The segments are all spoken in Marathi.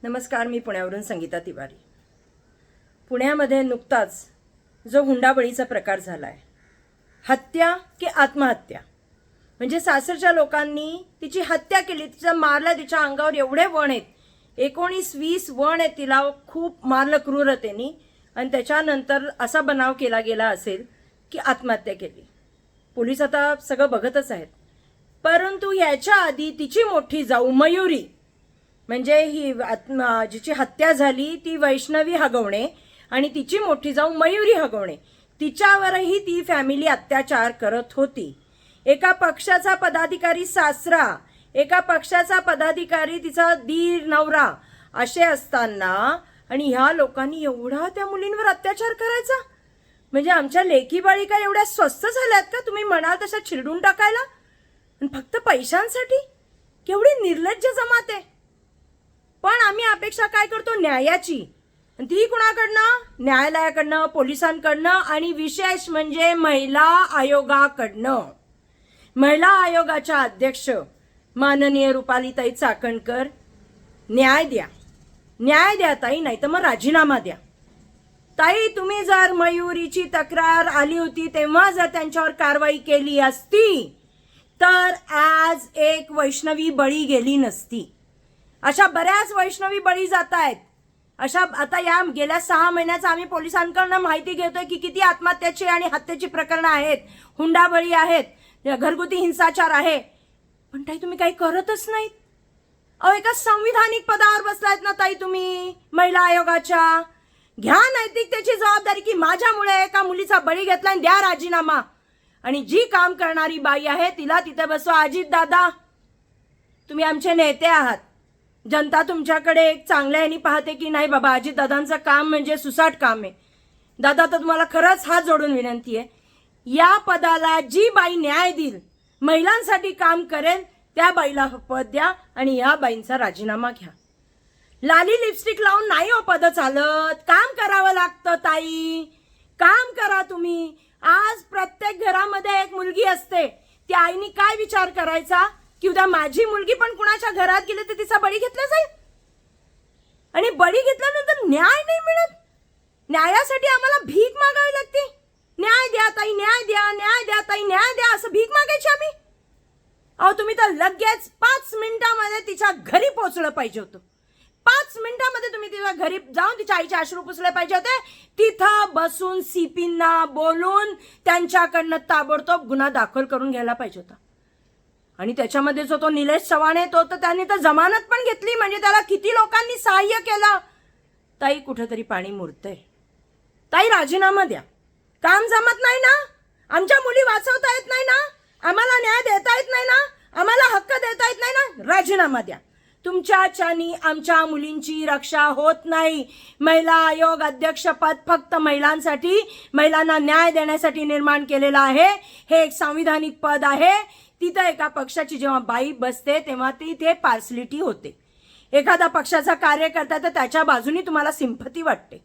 नमस्कार, मी पुण्यावरून संगीता तिवारी। पुण्यामध्ये नुकताच जो हुंडाबळीचा प्रकार झाला आहे, हत्या की आत्महत्या, म्हणजे सासरच्या लोकांनी तिची हत्या केली, तिचं मारलं, तिच्या अंगावर एवढे वण आहेत, 19-20 वण आहेत, तिला खूप मारलं क्रूरतेने, आणि त्याच्यानंतर असा बनाव केला गेला असेल की आत्महत्या केली। पोलीस आता सगळं बघतच आहेत, परंतु याच्या आधी तिची मोठी जाऊ मयुरी, म्हणजे ही जिची हत्या झाली ती वैष्णवी हगवणे आणि तिची मोठी जाऊ मयुरी हगवणे, तिच्यावरही ती फॅमिली अत्याचार करत होती। एका पक्षाचा पदाधिकारी सासरा, एका पक्षाचा पदाधिकारी तिचा दीर नवरा असे असताना आणि ह्या लोकांनी एवढा त्या मुलींवर अत्याचार करायचा, म्हणजे आमच्या लेकी बाळिका एवढ्या स्वस्त झाल्यात का तुम्ही म्हणाल तशा चिरडून टाकायला, आणि फक्त पैशांसाठी? केवढी निर्लज्ज जमात आहे। पण आम्ही अपेक्षा काय करतो? न्यायाची, आणि ती कुणाकडनं? न्यायालयाकडनं, पोलिसांकडनं, आणि विशेष म्हणजे महिला आयोगाकडनं। महिला आयोगाच्या अध्यक्ष माननीय रुपालीताई चाकणकर, न्याय द्या, न्याय द्या ताई, नाही तर मग राजीनामा द्या। ताई, तुम्ही जर मयुरीची तक्रार आली होती तेव्हा जर त्यांच्यावर कारवाई केली असती तर आज एक वैष्णवी बळी गेली नसती। अशा बऱ्याच वैष्णवी बळी जात आहेत। अशा आता या गेल्या 6 महिन्याचा आम्ही पोलिसांकडून माहिती घेतोय की किती आत्महत्याची आणि हत्येची प्रकरणं आहेत, हुंडाबळी आहेत, घरगुती हिंसाचार आहे, पण ताई तुम्ही काही करतच नाहीत। अहो, एका संविधानिक पदावर बसलायत ना ताई तुम्ही महिला आयोगाच्या, घ्या नैतिकतेची जबाबदारी की माझ्यामुळे एका मुलीचा बळी घेतला, द्या राजीनामा, आणि जी काम करणारी बाई आहे तिला तिथे बसवा। अजित दादा, तुम्ही आमचे नेते आहात, जनता तुमच्याकडे एक चांगल्या यांनी पाहते की नाही बाबा, अजित दादांचं काम म्हणजे सुसाट काम आहे। दादा, तर तुम्हाला खरंच हात जोडून विनंती आहे, या पदाला जी बाई न्याय देईल, महिलांसाठी काम करेल, त्या बाईला पद द्या आणि या बाईंचा राजीनामा घ्या। लाली लिपस्टिक लावून नाही हो पद चालत, काम करावं लागतं ताई, काम करा तुम्ही। आज प्रत्येक घरामध्ये एक मुलगी असते, त्या आईनी काय विचार करायचा की उद्या माझी मुलगी पण कुणाच्या घरात गेली तर तिचा बळी घेतला जाईल, आणि बळी घेतल्यानंतर न्याय नाही मिळत, न्यायासाठी आम्हाला भीक मागावी लागते। न्याय द्या ताई, न्याय द्या, न्याय द्या ताई, न्याय द्या, असं भीक मागायची आम्ही? अहो, तुम्ही तर लगेच 5 मिनिटांमध्ये तिच्या घरी पोहोचलं पाहिजे होतं। 5 मिनिटांमध्ये तुम्ही तिच्या घरी जाऊन तिच्या आईचे अश्रू पुसले पाहिजे होते, तिथं बसून सीपींना बोलून त्यांच्याकडनं ताबडतोब गुन्हा दाखल करून घ्यायला पाहिजे होता। आणि त्याच्यामध्ये जो तो निलेश चव्हाण तो तर त्यांनी तर जमानत पण घेतली, म्हणजे त्याला किती लोकांनी सहाय्य केलं। ताई, कुठेतरी पाणी मुरतंय ताई, राजीनामा द्या। काम जमत नाही ना, आमच्या मुली वाचवता येत नाही ना, आम्हाला न्याय देता येत नाही ना, आम्हाला हक्क देता येत नाही ना, राजीनामा द्या। तुमच्याच्यानी आमच्या मुलींची रक्षा होत नाही। महिला आयोग अध्यक्षपद फक्त महिलांसाठी, महिलांना न्याय देण्यासाठी निर्माण केलेलं आहे। हे एक संविधानिक पद आहे। तिथं एका पक्षाची जेव्हा बाई बसते तेव्हा तिथे पार्सलिटी होते। एखादा पक्षाचा कार्यकर्ता तर त्याच्या बाजूनी तुम्हाला सिंपती वाटते,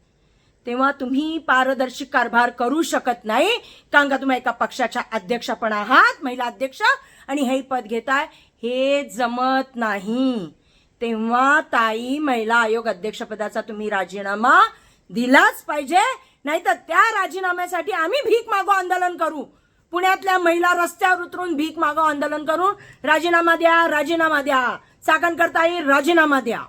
तेव्हा तुम्ही पारदर्शी कारभार करू शकत नाही, कारण का तुम्ही एका पक्षाच्या अध्यक्ष पण आहात, महिला अध्यक्ष, आणि हे पद घेताय, हे जमत नाही। तेव्हा ताई, महिला आयोग अध्यक्षपदाचा तुम्ही राजीनामा दिलाच पाहिजे, नाहीतर त्या राजीनाम्यासाठी आम्ही भीक मागो आंदोलन करू। पुण्यातल्या महिला रस्त्यावर उतरून भीक मागो आंदोलन करून राजीनामा द्या, राजीनामा द्या, चाकणकर ताई, राजीनामा द्या।